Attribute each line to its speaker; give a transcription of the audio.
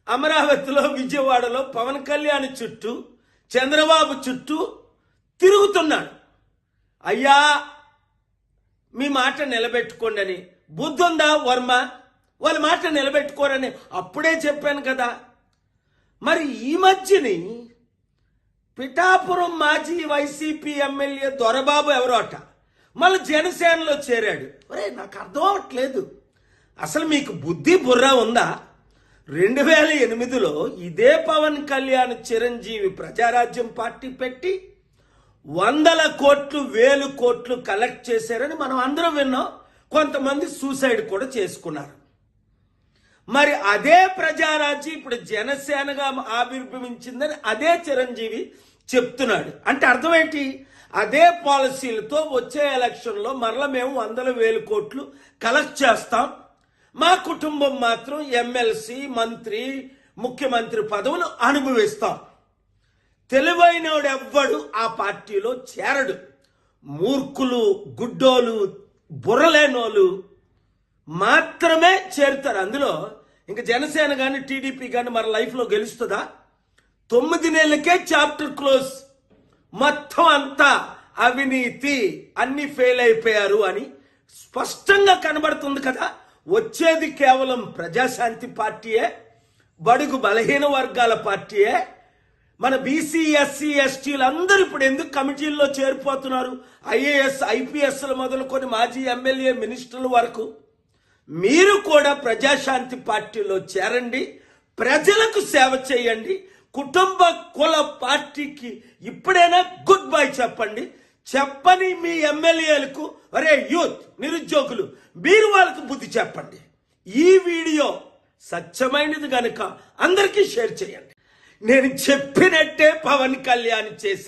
Speaker 1: అమరావతిలో విజయవాడలో పవన్ కళ్యాణ్ చుట్టూ చంద్రబాబు చుట్టూ తిరుగుతున్నాడు. అయ్యా మీ మాట నిలబెట్టుకోండి అని. బుద్ధుందా వర్మ? వాళ్ళ మాట నిలబెట్టుకోరని అప్పుడే చెప్పాను కదా. మరి ఈ మధ్యని పిఠాపురం మాజీ వైసీపీ ఎమ్మెల్యే దొరబాబు ఎవరో అట మళ్ళీ జనసేనలో చేరాడు. ఒరే నాకు అర్థం అవ్వట్లేదు, అసలు మీకు బుద్ధి బుర్ర ఉందా? 2008లో ఇదే పవన్ కళ్యాణ్ చిరంజీవి ప్రజారాజ్యం పార్టీ పెట్టి 100 కోట్లు 1000 కోట్లు కలెక్ట్ చేశారని మనం అందరం విన్నాం. కొంతమంది సూసైడ్ కూడా చేసుకున్నారు. మరి అదే ప్రజారాజ్యం ఇప్పుడు జనసేనగా ఆవిర్భవించిందని అదే చిరంజీవి చెప్తున్నాడు. అంటే అర్థం ఏంటి? అదే పాలసీలతో వచ్చే ఎలక్షన్లో మరల మేము 100,000 కోట్లు కలెక్ట్ చేస్తాం, మా కుటుంబం మాత్రం ఎమ్మెల్సీ మంత్రి ముఖ్యమంత్రి పదవులు అనుభవిస్తాం. తెలివైనోడు ఎవ్వడు ఆ పార్టీలో చేరడు. మూర్ఖులు గుడ్డోలు బుర్రలేనోళ్ళు మాత్రమే చేరుతారు అందులో. ఇంకా జనసేన కానీ టీడీపీ కానీ మన లైఫ్లో గెలుస్తుందా? 9 నెలలకే చాప్టర్ క్లోజ్. మొత్తం అంతా అవినీతి, అన్ని ఫెయిల్ అయిపోయారు అని స్పష్టంగా కనబడుతుంది కదా. వచ్చేది కేవలం ప్రజాశాంతి పార్టీయే, బడుగు బలహీన వర్గాల పార్టీయే. మన బీసీ ఎస్సీ ఎస్టీలు అందరూ ఇప్పుడు ఎందుకు కమిటీల్లో చేరిపోతున్నారు? ఐఏఎస్ ఐపీఎస్లు మొదలుకొని మాజీ ఎమ్మెల్యే మినిస్టర్ల వరకు. మీరు కూడా ప్రజాశాంతి పార్టీలో చేరండి, ప్రజలకు సేవ చేయండి. కుటుంబ కుల పార్టీకి ఇప్పుడైనా గుడ్ బై చెప్పండి. చెప్పని మీ ఎమ్మెల్యేలకు, అరే యూత్ నిరుద్యోగులు, మీరు వాళ్ళకు బుద్ధి చెప్పండి. ఈ వీడియో సత్యమైనది కనుక అందరికీ షేర్ చేయండి. నేను చెప్పినట్టే పవన్ కళ్యాణ్ చేసే